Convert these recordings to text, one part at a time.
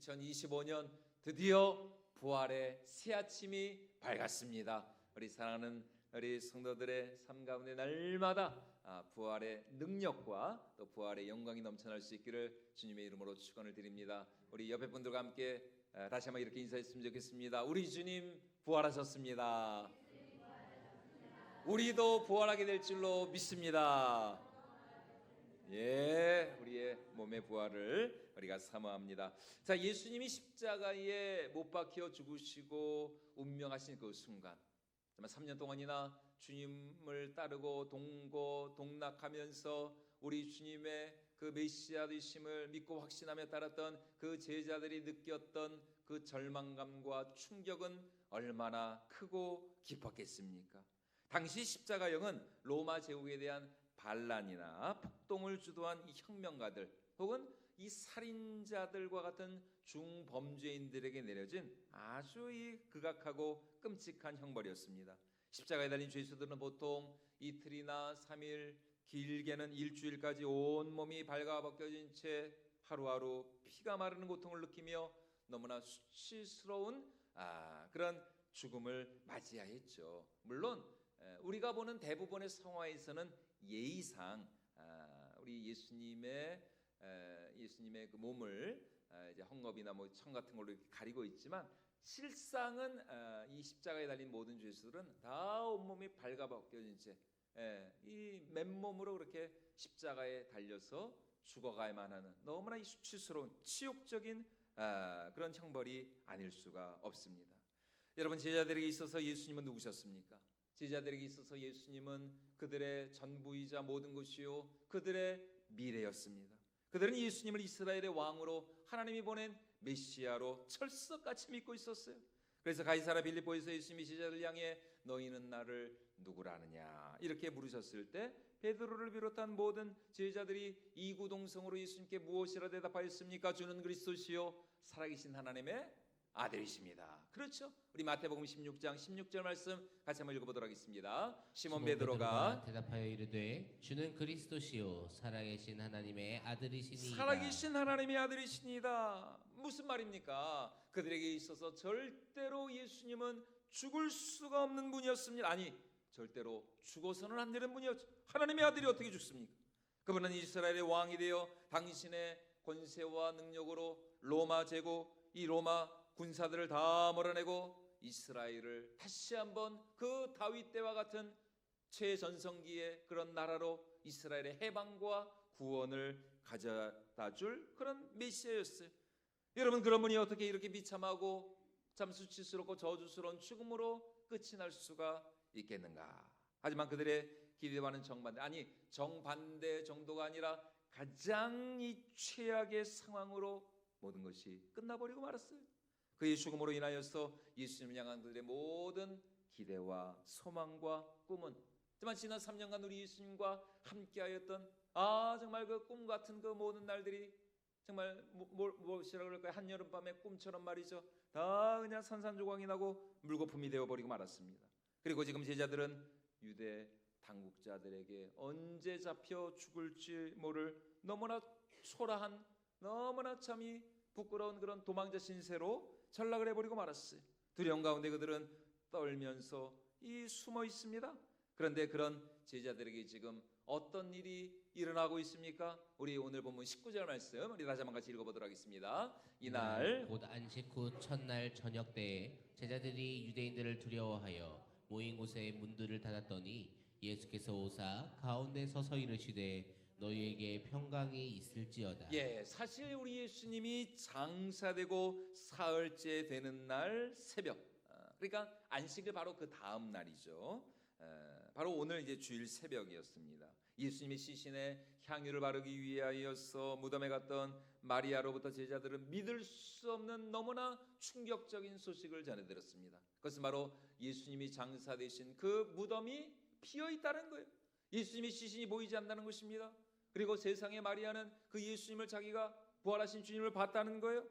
2025년 드디어 부활의 새 아침이 밝았습니다. 우리 사랑하는 우리 성도들의 삶 가운데 날마다 부활의 능력과 또 부활의 영광이 넘쳐날 수 있기를 주님의 이름으로 축원을 드립니다. 우리 옆에 분들과 함께 다시 한번 이렇게 인사했으면 좋겠습니다. 우리 주님 부활하셨습니다. 우리도 부활하게 될 줄로 믿습니다. 예, 우리의 몸의 부활을 우리가 사모합니다. 자, 예수님이 십자가에 못 박혀 죽으시고 운명하신 그 순간, 정말 3년 동안이나 주님을 따르고 동고동락하면서 우리 주님의 그 메시아 되심을 믿고 확신하며 따랐던 그 제자들이 느꼈던 그 절망감과 충격은 얼마나 크고 깊었겠습니까? 당시 십자가형은 로마 제국에 대한 반란이나 폭동을 주도한 이 혁명가들 혹은 이 살인자들과 같은 중범죄인들에게 내려진 아주 이 극악하고 끔찍한 형벌이었습니다. 십자가에 달린 죄수들은 보통 이틀이나 3일, 길게는 일주일까지 온몸이 발가벗겨진 채 하루하루 피가 마르는 고통을 느끼며 너무나 수치스러운 그런 죽음을 맞이하였죠. 물론 우리가 보는 대부분의 성화에서는 예의상 우리 예수님의 그 몸을 이제 헝겊이나 뭐 청 같은 걸로 이렇게 가리고 있지만 실상은 이 십자가에 달린 모든 죄수들은 다 온몸이 발가벗겨진 채 이 맨몸으로 그렇게 십자가에 달려서 죽어가야만 하는 너무나 이 수치스러운 치욕적인 그런 형벌이 아닐 수가 없습니다. 여러분, 제자들에게 있어서 예수님은 누구셨습니까? 제자들에게 있어서 예수님은 그들의 전부이자 모든 것이요 그들의 미래였습니다. 그들은 예수님을 이스라엘의 왕으로 하나님이 보낸 메시아로 철석같이 믿고 있었어요. 그래서 가이사랴 빌립보에서 예수님이 제자들 향해 너희는 나를 누구라느냐 이렇게 물으셨을 때 베드로를 비롯한 모든 제자들이 이구동성으로 예수님께 무엇이라 대답하였습니까? 주는 그리스도시요 살아계신 하나님의 아들이십니다. 그렇죠? 우리 마태복음 16장 16절 말씀 같이 한번 읽어보도록 하겠습니다. 시몬 베드로가 대답하여 이르되 주는 그리스도시요 살아계신 하나님의 아들이시니이다. 살아계신 하나님의 아들이시니이다. 무슨 말입니까? 그들에게 있어서 절대로 예수님은 죽을 수가 없는 분이었습니다. 아니, 절대로 죽어서는 안 되는 분이었죠. 하나님의 아들이 어떻게 죽습니까? 그분은 이스라엘의 왕이 되어 당신의 권세와 능력으로 로마 제국, 이 로마 군사들을 다 몰아내고 이스라엘을 다시 한번 그 다윗 때와 같은 최전성기의 그런 나라로 이스라엘의 해방과 구원을 가져다 줄 그런 메시아였어요. 여러분, 그런 분이 어떻게 이렇게 비참하고 참 수치스럽고 저주스러운 죽음으로 끝이 날 수가 있겠는가? 하지만 그들의 기대와는 정반대, 아니 정반대 정도가 아니라 가장 이 최악의 상황으로 모든 것이 끝나버리고 말았어요. 그의 죽음으로 인하여서 예수님을 향한 그들의 모든 기대와 소망과 꿈은 정말 지난 3년간 우리 예수님과 함께하였던 정말 그 꿈 같은 그 모든 날들이 정말 무엇이라 그럴까요? 한여름밤의 꿈처럼 말이죠. 다 그냥 산산조각이 나고 물거품이 되어버리고 말았습니다. 그리고 지금 제자들은 유대 당국자들에게 언제 잡혀 죽을지 모를 너무나 초라한 너무나 참이 부끄러운 그런 도망자 신세로 전락을 해버리고 말았어요. 두려움 가운데 그들은 떨면서 숨어 있습니다. 그런데 그런 제자들에게 지금 어떤 일이 일어나고 있습니까? 우리 오늘 본문 19절 말씀 우리 다시 한번 같이 읽어보도록 하겠습니다. 이날 곧 안식 후 첫날 저녁 때에 제자들이 유대인들을 두려워하여 모인 곳에 문들을 닫았더니 예수께서 오사 가운데 서서 이르시되 너희에게 평강이 있을지어다. 사실 우리 예수님이 장사되고 사흘째 되는 날 새벽, 그러니까 안식일 바로 그 다음 날이죠. 바로 오늘 이제 주일 새벽이었습니다. 예수님의 시신에 향유를 바르기 위하여서 무덤에 갔던 마리아로부터 제자들은 믿을 수 없는 너무나 충격적인 소식을 전해들었습니다. 그것은 바로 예수님이 장사되신 그 무덤이 비어 있다는 거예요. 예수님의 시신이 보이지 않는다는 것입니다. 그리고 세상의 마리아는 그 예수님을 자기가 부활하신 주님을 봤다는 거예요.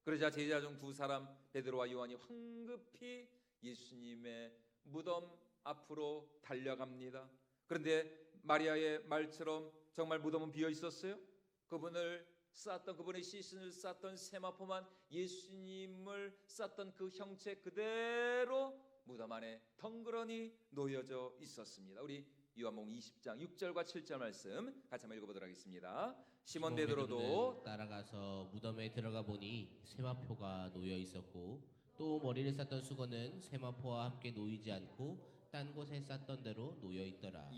그러자 제자 중 두 사람 베드로와 요한이 황급히 예수님의 무덤 앞으로 달려갑니다. 그런데 마리아의 말처럼 정말 무덤은 비어 있었어요. 그분을 쌌던 그분의 시신을 쌌던 세마포만 예수님을 쌌던 그 형체 그대로 무덤 안에 덩그러니 놓여져 있었습니다. 우리 요한복음 20장 6절과 7절 말씀 같이 한번 읽어보도록 하겠습니다. 시몬 베드로도 따라가서 무덤에 들어가 보니 세마포가 놓여 있었고 또 머리를 쌌던 수건은 세마포와 함께 놓이지 않고 딴 곳에 쌌던 대로 놓여 있더라.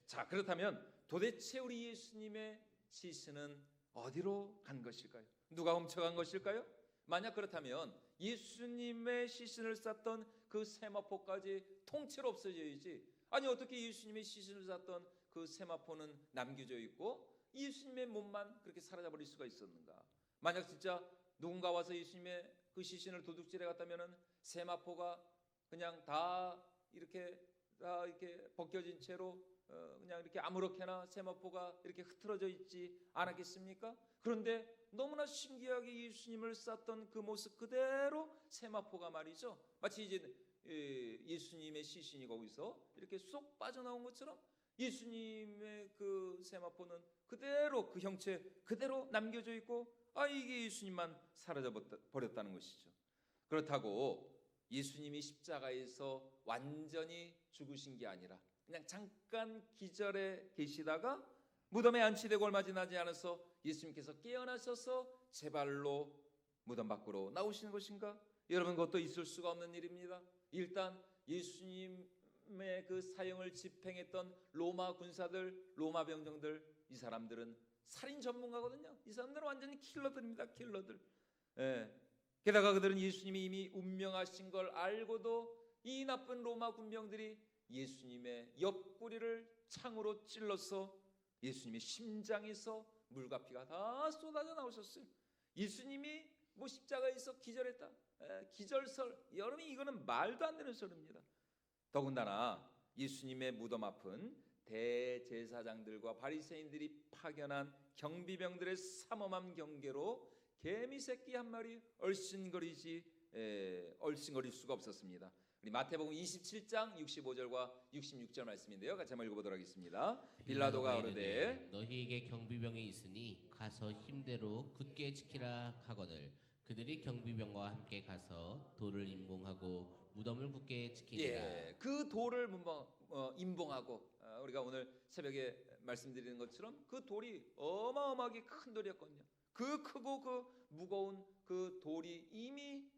자, 그렇다면 도대체 우리 예수님의 시신은 어디로 간 것일까요? 누가 훔쳐간 것일까요? 만약 그렇다면 예수님의 시신을 쌌던 그 세마포까지 통째로 없어져야지. 아니 어떻게 예수님의 시신을 쌌던 그 세마포는 남겨져 있고 예수님의 몸만 그렇게 사라져버릴 수가 있었는가? 만약 진짜 누군가 와서 예수님의 그 시신을 도둑질해 갔다면은 세마포가 그냥 다 이렇게 벗겨진 채로 그냥 이렇게 아무렇게나 세마포가 이렇게 흐트러져 있지 않았겠습니까? 그런데 너무나 신기하게 예수님을 쌌던 그 모습 그대로 세마포가 말이죠. 마치 이제 예수님의 시신이 거기서 이렇게 쏙 빠져나온 것처럼 예수님의 그 세마포는 그대로 그 형체 그대로 남겨져 있고 이게 예수님만 사라져 버렸다는 것이죠. 그렇다고 예수님이 십자가에서 완전히 죽으신 게 아니라 그냥 잠깐 기절해 계시다가 무덤에 안치되고 얼마 지나지 않아서 예수님께서 깨어나셔서 제 발로 무덤 밖으로 나오시는 것인가? 여러분 그것도 있을 수가 없는 일입니다. 일단 예수님의 그 사형을 집행했던 로마 군사들, 로마 병정들, 이 사람들은 살인 전문가거든요. 이 사람들은 완전히 킬러들입니다. 킬러들. 게다가 그들은 예수님이 이미 운명하신 걸 알고도 이 나쁜 로마 군병들이 예수님의 옆구리를 창으로 찔러서 예수님의 심장에서 물과 피가 다 쏟아져 나오셨어요. 예수님이 십자가에서 기절했다. 기절설. 여러분 이거는 말도 안 되는 소리입니다. 더군다나 예수님의 무덤 앞은 대제사장들과 바리새인들이 파견한 경비병들의 삼엄한 경계로 개미 새끼 한 마리 얼씬거릴 수가 없었습니다. 우리 마태복음 27장 65절과 66절 말씀인데요. 같이 한번 읽어보도록 하겠습니다. 빌라도가 이르되 너희에게 경비병이 있으니 가서 힘대로 굳게 지키라 하거늘 그들이 경비병과 함께 가서 돌을 임봉하고 무덤을 굳게 지키니라. 그 돌을 임봉하고 우리가 오늘 새벽에 말씀드리는 것처럼 그 돌이 어마어마하게 큰 돌이었거든요. 그 크고 그 무거운 그 돌이 이미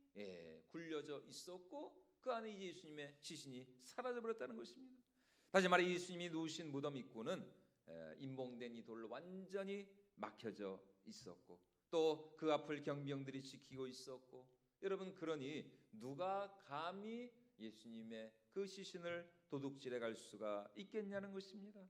굴려져 있었고 그 안에 이제 예수님의 시신이 사라져버렸다는 것입니다. 다시 말해 예수님이 누우신 무덤 입구는 임봉된 이 돌로 완전히 막혀져 있었고 또 그 앞을 경비병들이 지키고 있었고 여러분 그러니 누가 감히 예수님의 그 시신을 도둑질해 갈 수가 있겠냐는 것입니다.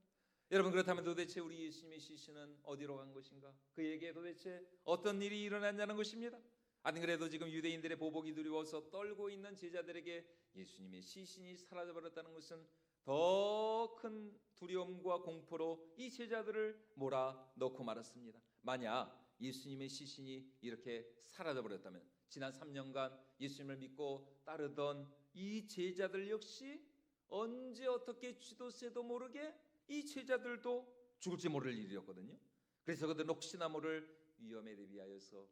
여러분 그렇다면 도대체 우리 예수님의 시신은 어디로 간 것인가? 그에게 도대체 어떤 일이 일어났냐는 것입니다. 안 그래도 지금 유대인들의 보복이 두려워서 떨고 있는 제자들에게 예수님의 시신이 사라져버렸다는 것은 더 큰 두려움과 공포로 이 제자들을 몰아넣고 말았습니다. 만약 예수님의 시신이 이렇게 사라져버렸다면 지난 3년간 예수님을 믿고 따르던 이 제자들 역시 언제 어떻게 쥐도 새도 모르게 이 제자들도 죽을지 모를 일이었거든요. 그래서 그들은 혹시나 모를 위험에 대비하여서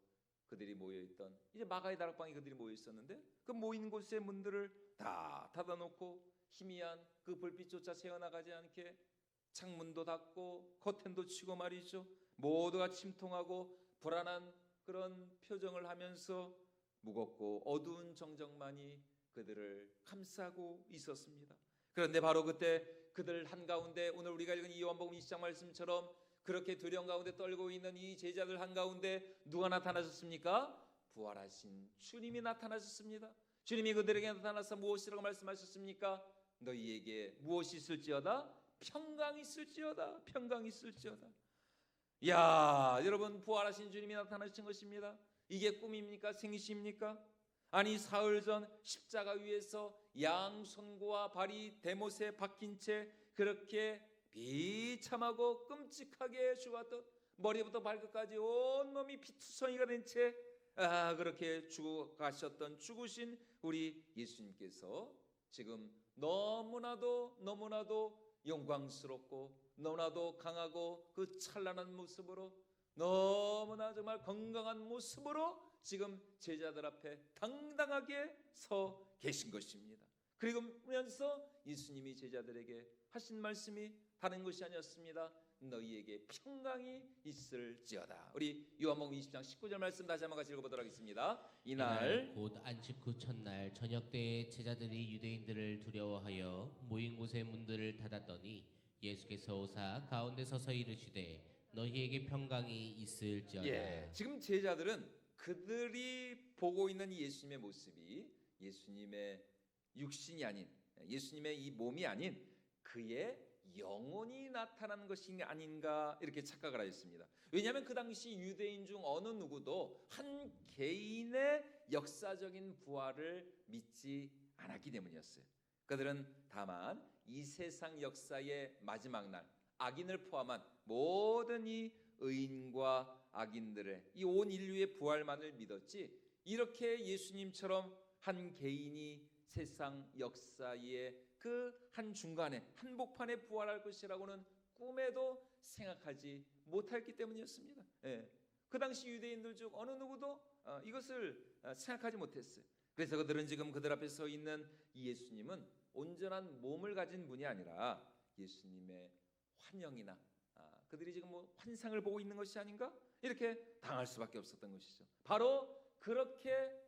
그들이 모여있던 이제 마가의 다락방에 그들이 모여있었는데 그 모인 곳의 문들을 다 닫아놓고 희미한 그 불빛조차 새어나가지 않게 창문도 닫고 커튼도 치고 말이죠. 모두가 침통하고 불안한 그런 표정을 하면서 무겁고 어두운 정적만이 그들을 감싸고 있었습니다. 그런데 바로 그때 그들 한가운데 오늘 우리가 읽은 이 요한복음 20장 말씀처럼 그렇게 두려움 가운데 떨고 있는 이 제자들 한가운데 누가 나타나셨습니까? 부활하신 주님이 나타나셨습니다. 주님이 그들에게 나타나서 무엇이라고 말씀하셨습니까? 너희에게 무엇이 있을지어다? 평강이 있을지어다. 평강이 있을지어다. 야, 여러분 부활하신 주님이 나타나신 것입니다. 이게 꿈입니까? 생시입니까? 아니 사흘 전 십자가 위에서 양손과 발이 대못에 박힌 채 그렇게 비참하고 끔찍하게 죽었던 머리부터 발끝까지 온몸이 피투성이가 된 채 그렇게 죽으신 우리 예수님께서 지금 너무나도 영광스럽고 너무나도 강하고 그 찬란한 모습으로 너무나 정말 건강한 모습으로 지금 제자들 앞에 당당하게 서 계신 것입니다. 그러면서 예수님이 제자들에게 하신 말씀이 다른 것이 아니었습니다. 너희에게 평강이 있을지어다. 우리 요한복음 20장 19절 말씀 다시 한번 같이 읽어보도록 하겠습니다. 이날 곧 안식 후 첫날 저녁 때에 제자들이 유대인들을 두려워하여 모인 곳의 문들을 닫았더니 예수께서 오사 가운데 서서 이르시되 너희에게 평강이 있을지어다. 예, 지금 제자들은 그들이 보고 있는 이 예수님의 모습이 예수님의 육신이 아닌, 예수님의 이 몸이 아닌 그의 영혼이 나타나는 것이 아닌가 이렇게 착각을 하였습니다. 왜냐하면 그 당시 유대인 중 어느 누구도 한 개인의 역사적인 부활을 믿지 않았기 때문이었어요. 그들은 다만 이 세상 역사의 마지막 날, 악인을 포함한 모든 이 의인과 악인들의 이 온 인류의 부활만을 믿었지, 이렇게 예수님처럼 한 개인이 세상 역사의 그 한 중간에 한복판에 부활할 것이라고는 꿈에도 생각하지 못했기 때문이었습니다. 예. 그 당시 유대인들 중 어느 누구도 이것을 생각하지 못했어요. 그래서 그들은 지금 그들 앞에 서 있는 이 예수님은 온전한 몸을 가진 분이 아니라 예수님의 환영이나 그들이 지금 뭐 환상을 보고 있는 것이 아닌가 이렇게 당할 수밖에 없었던 것이죠. 바로 그렇게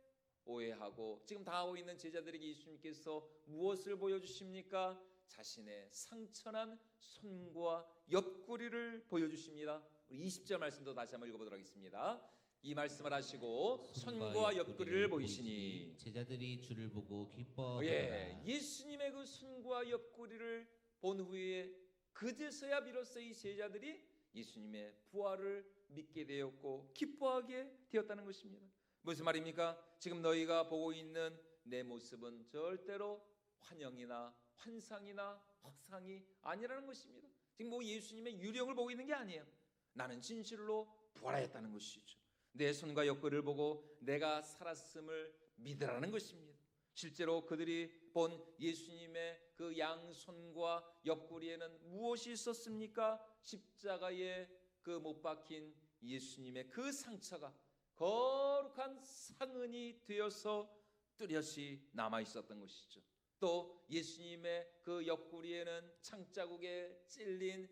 오해하고 지금 당하고 있는 제자들에게 예수님께서 무엇을 보여주십니까? 자신의 상처난 손과 옆구리를 보여주십니다. 우리 20절 말씀도 다시 한번 읽어보도록 하겠습니다. 이 말씀을 하시고 손과 옆구리를 보이시니 제자들이 주를 보고 기뻐하더라. 예, 예수님의 그 손과 옆구리를 본 후에 그제서야 비로소 이 제자들이 예수님의 부활을 믿게 되었고 기뻐하게 되었다는 것입니다. 무슨 말입니까? 지금 너희가 보고 있는 내 모습은 절대로 환영이나 환상이나 허상이 아니라는 것입니다. 지금 뭐 예수님의 유령을 보고 있는 게 아니에요. 나는 진실로 부활하였다는 것이죠. 내 손과 옆구리를 보고 내가 살았음을 믿으라는 것입니다. 실제로 그들이 본 예수님의 그 양손과 옆구리에는 무엇이 있었습니까? 십자가에 그 못 박힌 예수님의 그 상처가 거룩한 상흔이 되어서 뚜렷이 남아 있었던 것이죠. 또 예수님의 그 옆구리에는 창자국에 찔린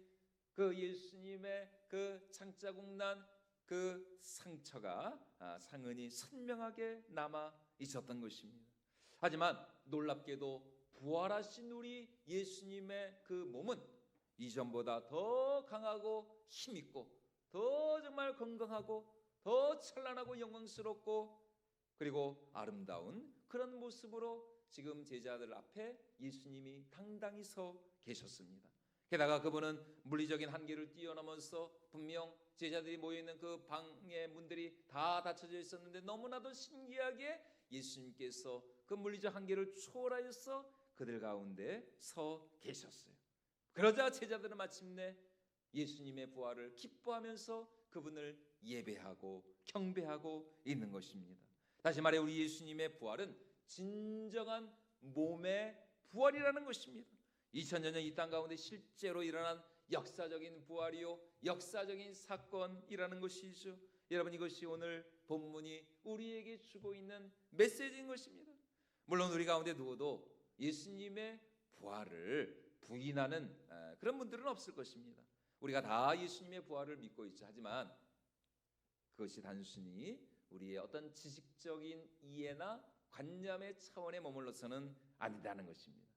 그 예수님의 그 창자국 난 그 상처가 상흔이 선명하게 남아 있었던 것입니다. 하지만 놀랍게도 부활하신 우리 예수님의 그 몸은 이전보다 더 강하고 힘있고 더 정말 건강하고 더 찬란하고 영광스럽고 그리고 아름다운 그런 모습으로 지금 제자들 앞에 예수님이 당당히 서 계셨습니다. 게다가 그분은 물리적인 한계를 뛰어넘어서 분명 제자들이 모여있는 그 방의 문들이 다 닫혀져 있었는데 너무나도 신기하게 예수님께서 그 물리적 한계를 초월하여서 그들 가운데 서 계셨어요. 그러자 제자들은 마침내 예수님의 부활을 기뻐하면서 그분을 예배하고 경배하고 있는 것입니다. 다시 말해 우리 예수님의 부활은 진정한 몸의 부활이라는 것입니다. 2000년 전 이 땅 가운데 실제로 일어난 역사적인 부활이요 역사적인 사건이라는 것이죠. 여러분 이것이 오늘 본문이 우리에게 주고 있는 메시지인 것입니다. 물론 우리 가운데 누구도 예수님의 부활을 부인하는 그런 분들은 없을 것입니다. 우리가 다 예수님의 부활을 믿고 있죠. 하지만 그것이 단순히 우리의 어떤 지식적인 이해나 관념의 차원에 머물러서는 아니다는 것입니다.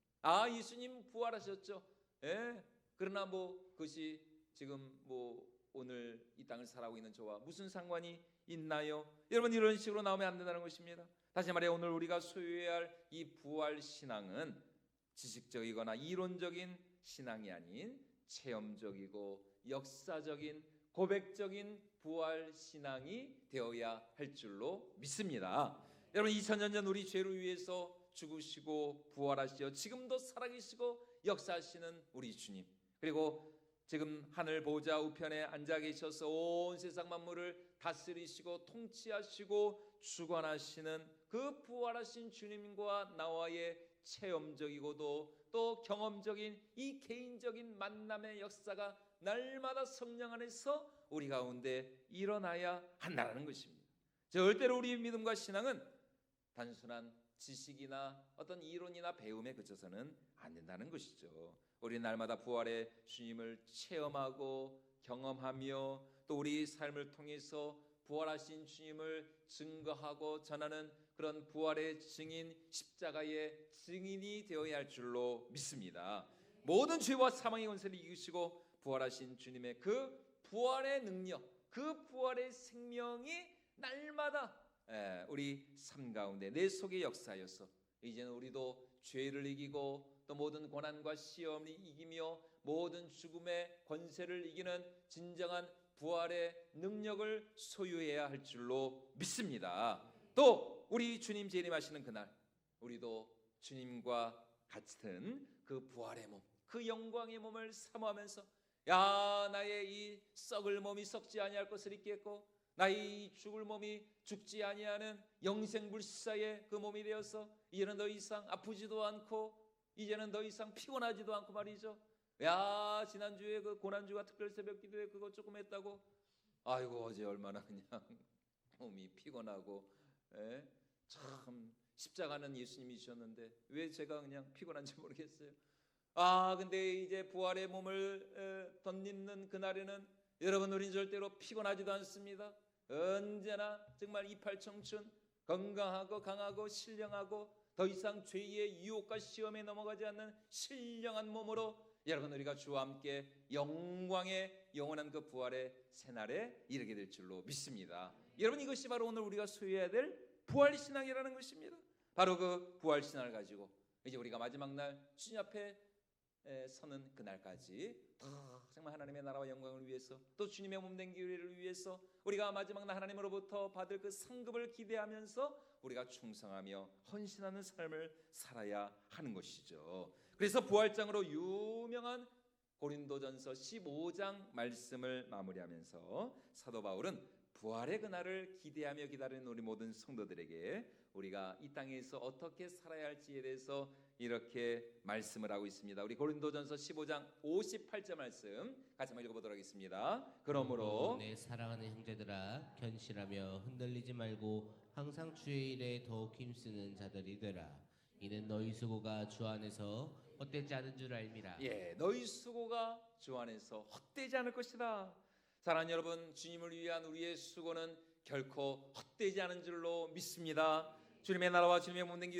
예수님 부활하셨죠. 예. 그러나 뭐 그것이 지금 뭐 오늘 이 땅을 살아가고 있는 저와 무슨 상관이 있나요? 여러분 이런 식으로 나오면 안 된다는 것입니다. 다시 말해 오늘 우리가 소유해야 할 이 부활 신앙은 지식적이거나 이론적인 신앙이 아닌 체험적이고 역사적인 고백적인 부활 신앙이 되어야 할 줄로 믿습니다. 여러분 2000년 전 우리 죄를 위해서 죽으시고 부활하시어 지금도 살아계시고 역사하시는 우리 주님, 그리고 지금 하늘 보좌 우편에 앉아 계셔서 온 세상 만물을 다스리시고 통치하시고 주관하시는 그 부활하신 주님과 나와의 체험적이고도 또 경험적인 이 개인적인 만남의 역사가 날마다 성령 안에서 우리 가운데 일어나야 한다는 것입니다. 절대로 우리의 믿음과 신앙은 단순한 지식이나 어떤 이론이나 배움에 그쳐서는 안 된다는 것이죠. 우리 날마다 부활의 주님을 체험하고 경험하며 또 우리 삶을 통해서 부활하신 주님을 증거하고 전하는 그런 부활의 증인, 십자가의 증인이 되어야 할 줄로 믿습니다. 모든 죄와 사망의 권세를 이기시고 부활하신 주님의 그 부활의 능력, 그 부활의 생명이 날마다 우리 삶 가운데 내 속의 역사여서 이제는 우리도 죄를 이기고 또 모든 고난과 시험을 이기며 모든 죽음의 권세를 이기는 진정한 부활의 능력을 소유해야 할 줄로 믿습니다. 또 우리 주님 재림하시는 그날 우리도 주님과 같은 그 부활의 몸, 그 영광의 몸을 사모하면서 야 나의 이 썩을 몸이 썩지 아니할 것을 입겠고 나의 죽을 몸이 죽지 아니하는 영생불사의 그 몸이 되어서 이제는 더 이상 아프지도 않고 이제는 더 이상 피곤하지도 않고 말이죠. 야 지난주에 그 고난주가 특별 새벽 기도회 그거 조금 했다고 아이고 어제 얼마나 그냥 몸이 피곤하고 참 십자가는 예수님이셨는데 왜 제가 그냥 피곤한지 모르겠어요. 근데 이제 부활의 몸을 덧입는 그날에는 여러분 우린 절대로 피곤하지도 않습니다. 언제나 정말 이팔 청춘 건강하고 강하고 신령하고 더 이상 죄의 유혹과 시험에 넘어가지 않는 신령한 몸으로 여러분 우리가 주와 함께 영광의 영원한 그 부활의 새날에 이르게 될 줄로 믿습니다. 여러분 이것이 바로 오늘 우리가 소유해야 될 부활신앙이라는 것입니다. 바로 그 부활신앙을 가지고 이제 우리가 마지막 날 주님 앞에 서는 그날까지 정말 하나님의 나라와 영광을 위해서 또 주님의 몸된 교회를 위해서 우리가 마지막 날 하나님으로부터 받을 그 상급을 기대하면서 우리가 충성하며 헌신하는 삶을 살아야 하는 것이죠. 그래서 부활장으로 유명한 고린도전서 15장 말씀을 마무리하면서 사도 바울은 부활의 그날을 기대하며 기다리는 우리 모든 성도들에게 우리가 이 땅에서 어떻게 살아야 할지에 대해서 이렇게 말씀을 하고 있습니다. 우리 고린도전서 15장 58절 말씀 같이 한번 읽어보도록 하겠습니다. 그러므로 내 사랑하는 형제들아 견실하며 흔들리지 말고 항상 주의 일에 더욱 힘쓰는 자들이 되라. 이는 너희 수고가 주 안에서 헛되지 않은 줄 알미라. 너희 수고가 주 안에서 헛되지 않을 것이다. 사랑하는 여러분, 주님을 위한 우리의 수고는 결코 헛되지 않은 줄로 믿습니다. 주님의 나라와 주님의 몸된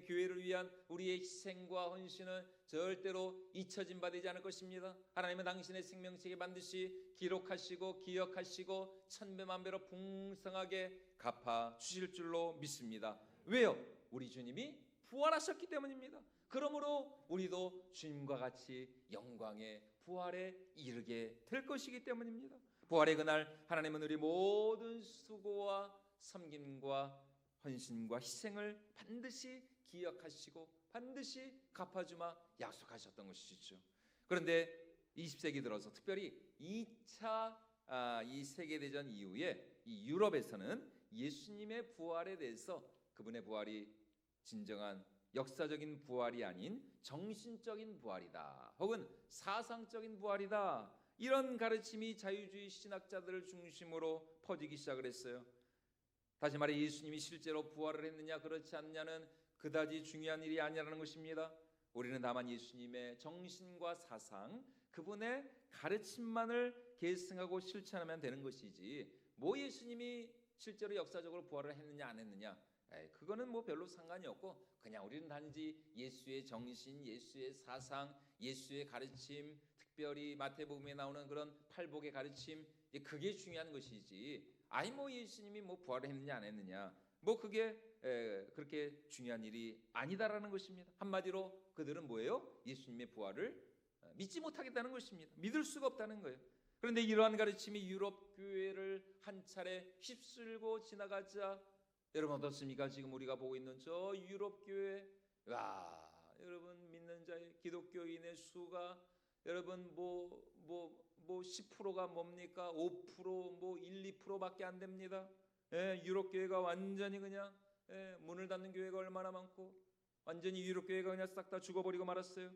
교회를 위한 우리의 희생과 헌신은 절대로 잊혀진 바 되지 않을 것입니다. 하나님은 당신의 생명책에 반드시 기록하시고 기억하시고 천배만배로 풍성하게 갚아 주실 줄로 믿습니다. 왜요? 우리 주님이 부활하셨기 때문입니다. 그러므로 우리도 주님과 같이 영광의 부활에 이르게 될 것이기 때문입니다. 부활의 그날 하나님은 우리 모든 수고와 섬김과 헌신과 희생을 반드시 기억하시고 반드시 갚아주마 약속하셨던 것이죠. 그런데 20세기 들어서 특별히 2차 이 세계대전 이후에 이 유럽에서는 예수님의 부활에 대해서 그분의 부활이 진정한 역사적인 부활이 아닌 정신적인 부활이다 혹은 사상적인 부활이다 이런 가르침이 자유주의 신학자들을 중심으로 퍼지기 시작을 했어요. 다시 말해 예수님이 실제로 부활을 했느냐 그렇지 않느냐는 그다지 중요한 일이 아니라는 것입니다. 우리는 다만 예수님의 정신과 사상 그분의 가르침만을 계승하고 실천하면 되는 것이지 뭐 예수님이 실제로 역사적으로 부활을 했느냐 안 했느냐 그거는 뭐 별로 상관이 없고 그냥 우리는 단지 예수의 정신, 예수의 사상, 예수의 가르침 특별히 마태복음에 나오는 그런 팔복의 가르침 그게 중요한 것이지 아니 뭐 예수님이 뭐 부활을 했느냐 안 했느냐 뭐 그게 그렇게 중요한 일이 아니다라는 것입니다. 한마디로 그들은 뭐예요? 예수님의 부활을 믿지 못하겠다는 것입니다. 믿을 수가 없다는 거예요. 그런데 이러한 가르침이 유럽 교회를 한 차례 휩쓸고 지나가자 여러분 어떻습니까? 지금 우리가 보고 있는 저 유럽 교회 여러분 믿는 자의 기독교인의 수가 여러분 뭐 10%가 뭡니까? 5% 뭐 1, 2%밖에 안 됩니다. 유럽 교회가 완전히 그냥 문을 닫는 교회가 얼마나 많고 완전히 유럽 교회가 그냥 싹 다 죽어버리고 말았어요.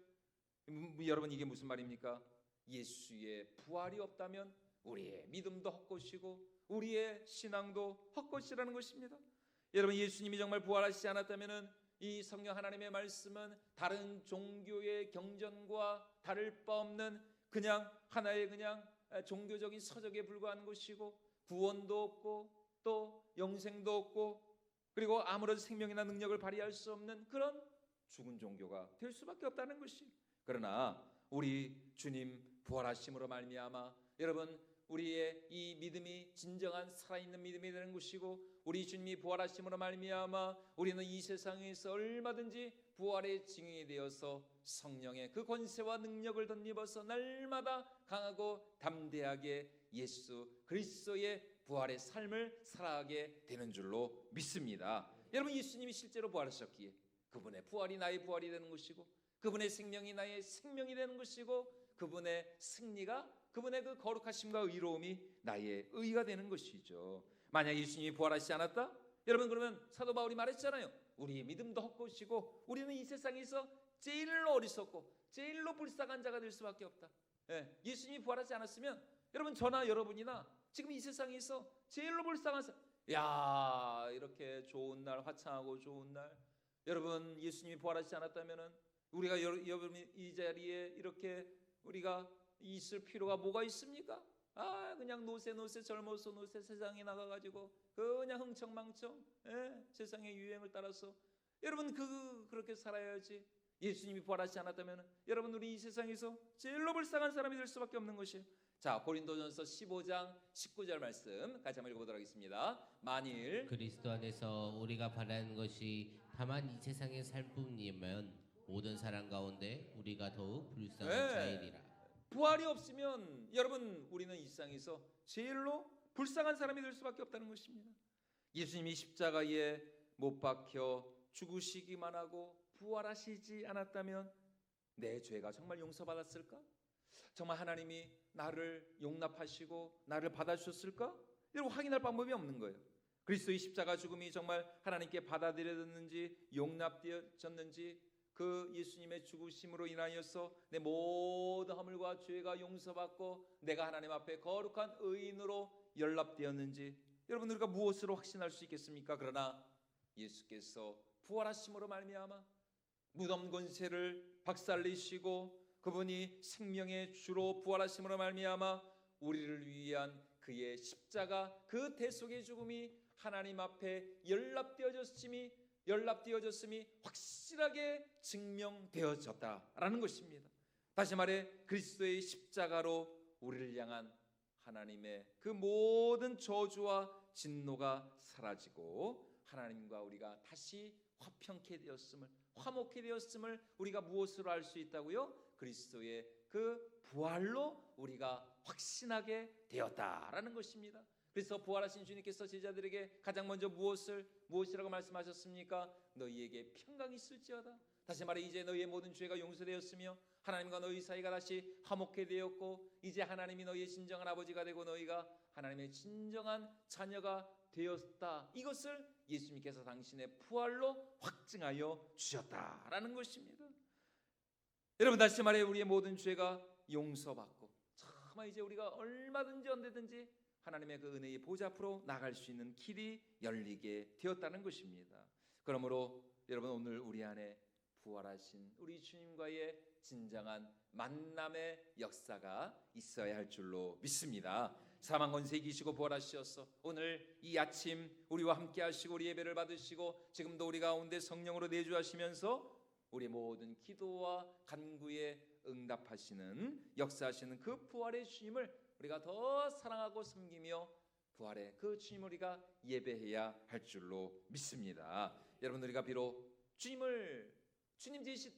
여러분 이게 무슨 말입니까? 예수의 부활이 없다면 우리의 믿음도 헛것이고 우리의 신앙도 헛것이라는 것입니다. 여러분, 예수님이 정말 부활하시지 않았다면 이 성령 하나님의 말씀은 다른 종교의 경전과 다를 바 없는 그냥 하나의 그냥 종교적인 서적에 불과한 것이고 구원도 없고 또 영생도 없고 그리고 아무런 생명이나 능력을 발휘할 수 없는 그런 죽은 종교가 될 수밖에 없다는 것이. 그러나 우리 주님 부활하심으로 말미암아 여러분 우리의 이 믿음이 진정한 살아있는 믿음이 되는 것이고 우리 주님이 부활하심으로 말미암아 우리는 이 세상에서 얼마든지 부활의 증인이 되어서 성령의 그 권세와 능력을 덧입어서 날마다 강하고 담대하게 예수 그리스도의 부활의 삶을 살아가게 되는 줄로 믿습니다. 여러분, 예수님이 실제로 부활하셨기에 그분의 부활이 나의 부활이 되는 것이고 그분의 생명이 나의 생명이 되는 것이고 그분의 승리가 그분의 그 거룩하심과 의로움이 나의 의가 되는 것이죠. 만약 예수님이 부활하시지 않았다? 여러분, 그러면 사도 바울이 말했잖아요. 우리의 믿음도 헛것이고 우리는 이 세상에서 제일로 어리석고 제일로 불쌍한 자가 될 수밖에 없다. 예수님이 부활하지 않았으면 여러분 저나 여러분이나 지금 이 세상에서 제일로 불쌍한 사람, 야 이렇게 좋은 날 화창하고 좋은 날 여러분 예수님이 부활하지 않았다면은 우리가 여러분 이 자리에 이렇게 우리가 있을 필요가 뭐가 있습니까? 그냥 노세 젊어서 노세 세상에 나가가지고 그냥 흥청망청 세상의 유행을 따라서 여러분 그렇게 살아야지. 예수님이 부활하지 않았다면 여러분 우리 이 세상에서 제일로 불쌍한 사람이 될 수밖에 없는 것이에요. 자, 고린도전서 15장 19절 말씀 같이 한번 읽어보도록 하겠습니다. 만일 그리스도 안에서 우리가 바라는 것이 다만 이 세상의 삶뿐이면 모든 사람 가운데 우리가 더욱 불쌍한 자이리라. 부활이 없으면 여러분 우리는 이 세상에서 제일로 불쌍한 사람이 될 수밖에 없다는 것입니다. 예수님이 십자가에 못 박혀 죽으시기만 하고 부활하시지 않았다면 내 죄가 정말 용서받았을까? 정말 하나님이 나를 용납하시고 나를 받아주셨을까? 여러분 확인할 방법이 없는 거예요. 그리스도의 십자가 죽음이 정말 하나님께 받아들여졌는지 용납되어졌는지 그 예수님의 죽으심으로 인하여서 내 모든 허물과 죄가 용서받고 내가 하나님 앞에 거룩한 의인으로 연락되었는지 여러분 우리가 무엇으로 확신할 수 있겠습니까? 그러나 예수께서 부활하심으로 말미암아 무덤 권세를 박살내시고 그분이 생명의 주로 부활하심으로 말미암아 우리를 위한 그의 십자가 그 대속의 죽음이 하나님 앞에 연락되어졌음이 확실하게 증명되어졌다라는 것입니다. 다시 말해 그리스도의 십자가로 우리를 향한 하나님의 그 모든 저주와 진노가 사라지고 하나님과 우리가 다시 화목해 되었음을 우리가 무엇으로 알 수 있다고요? 그리스도의 그 부활로 우리가 확신하게 되었다라는 것입니다. 그래서 부활하신 주님께서 제자들에게 가장 먼저 무엇이라고 말씀하셨습니까? 너희에게 평강이 있을지어다. 다시 말해 이제 너희의 모든 죄가 용서되었으며 하나님과 너희 사이가 다시 화목해 되었고 이제 하나님이 너희의 진정한 아버지가 되고 너희가 하나님의 진정한 자녀가 되었다. 이것을 예수님께서 당신의 부활로 확증하여 주셨다라는 것입니다. 여러분 다시 말해 우리의 모든 죄가 용서받고 정말 이제 우리가 얼마든지 언제든지 하나님의 그 은혜의 보좌 앞으로 나갈 수 있는 길이 열리게 되었다는 것입니다. 그러므로 여러분 오늘 우리 안에 부활하신 우리 주님과의 진정한 만남의 역사가 있어야 할 줄로 믿습니다. 사망 권세 이기시고 부활하셔서 오늘 이 아침 우리와 함께 하시고 우리 예배를 받으시고 지금도 우리 가운데 성령으로 내주하시면서 우리 모든 기도와 간구에 응답하시는 역사하시는 그 부활의 주님을 우리가 더 사랑하고 섬기며 부활의 그 주님을 우리가 예배해야 할 줄로 믿습니다. 여러분 우리가 비록 주님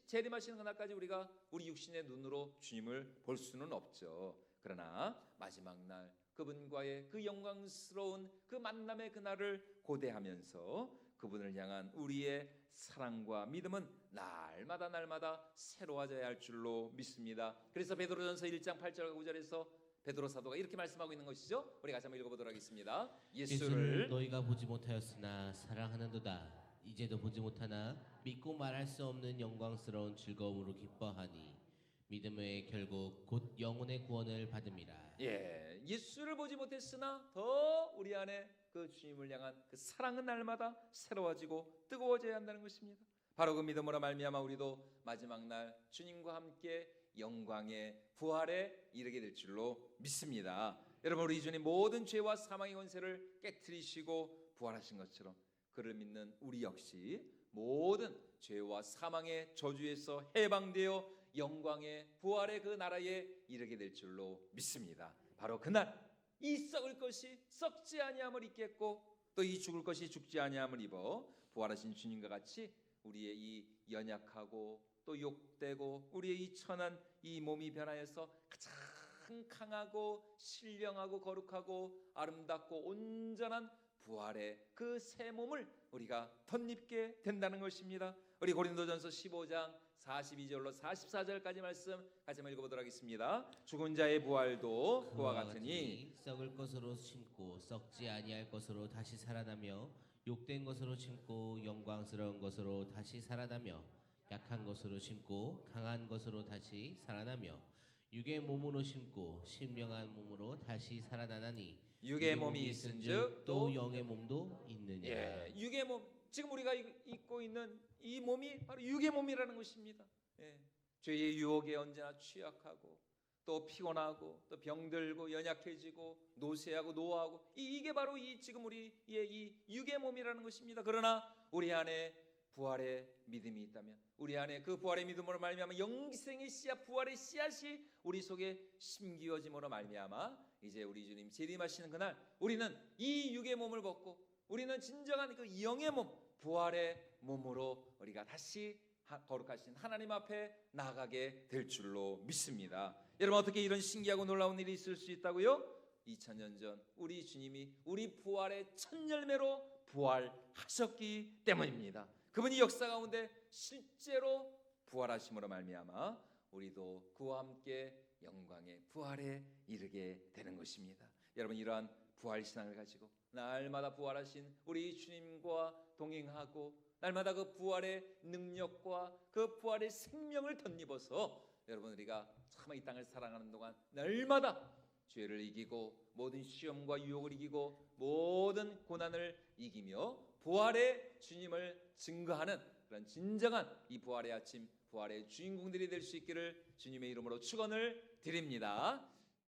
재림하시는 그날까지 우리가 우리 육신의 눈으로 주님을 볼 수는 없죠. 그러나 마지막 날 그분과의 그 영광스러운 그 만남의 그날을 고대하면서 그분을 향한 우리의 사랑과 믿음은 날마다 새로워져야 할 줄로 믿습니다. 그래서 베드로전서 1장 8절과 9절에서 베드로 사도가 이렇게 말씀하고 있는 것이죠. 우리 같이 한번 읽어보도록 하겠습니다. 예수를 너희가 보지 못하였으나 사랑하는도다. 이제도 보지 못하나 믿고 말할 수 없는 영광스러운 즐거움으로 기뻐하니 믿음의 결국 곧 영혼의 구원을 받음이라. 예, 예수를 보지 못했으나 더 우리 안에 그 주님을 향한 그 사랑은 날마다 새로워지고 뜨거워져야 한다는 것입니다. 바로 그 믿음으로 말미암아 우리도 마지막 날 주님과 함께 영광의 부활에 이르게 될 줄로 믿습니다. 여러분, 우리 주님 모든 죄와 사망의 권세를 깨트리시고 부활하신 것처럼 그를 믿는 우리 역시 모든 죄와 사망의 저주에서 해방되어 영광의 부활의 그 나라에 이르게 될 줄로 믿습니다. 바로 그날 이 썩을 것이 썩지 아니함을 입겠고 또 이 죽을 것이 죽지 아니함을 입어 부활하신 주님과 같이 우리의 이 연약하고 또 욕되고 우리의 이 천한 이 몸이 변하여서 가장 강하고 신령하고 거룩하고 아름답고 온전한 부활의 그 새 몸을 우리가 덧입게 된다는 것입니다. 우리 고린도전서 15장 42절로 44절까지 말씀 같이 한번 읽어보도록 하겠습니다. 죽은 자의 부활도 그와 같으니 썩을 것으로 심고 썩지 아니할 것으로 다시 살아나며 욕된 것으로 심고 영광스러운 것으로 다시 살아나며 약한 것으로 심고 강한 것으로 다시 살아나며 육의 몸으로 심고 신령한 몸으로 다시 살아나나니 육의 몸이 있은즉 또 영의 몸도 있느니라. 예, 육의 몸, 지금 우리가 입고 있는 이 몸이 바로 육의 몸이라는 것입니다. 예, 죄의 유혹에 언제나 취약하고 또 피곤하고 또 병들고 연약해지고 노쇠하고 노하고 이게 바로 이 지금 우리의 이 육의 몸이라는 것입니다. 그러나 우리 안에 부활의 믿음이 있다면 우리 안에 그 부활의 믿음으로 말미암아 영생의 씨앗 부활의 씨앗이 우리 속에 심기어짐으로 말미암아 이제 우리 주님 재림하시는 그날 우리는 이 육의 몸을 벗고 우리는 진정한 그 영의 몸 부활의 몸으로 우리가 다시 거룩하신 하나님 앞에 나가게 될 줄로 믿습니다. 여러분, 어떻게 이런 신기하고 놀라운 일이 있을 수 있다고요? 2000년 전 우리 주님이 우리 부활의 첫 열매로 부활하셨기 때문입니다. 그분이 역사 가운데 실제로 부활하심으로 말미암아 우리도 그와 함께 영광의 부활에 이르게 되는 것입니다. 여러분, 이러한 부활 신앙을 가지고 날마다 부활하신 우리 주님과 동행하고 날마다 그 부활의 능력과 그 부활의 생명을 덧입어서 여러분 우리가 참 이 땅을 살아가는 동안 날마다 죄를 이기고 모든 시험과 유혹을 이기고 모든 고난을 이기며 부활의 주님을 증거하는 그런 진정한 이 부활의 아침 부활의 주인공들이 될 수 있기를 주님의 이름으로 축원을 드립니다.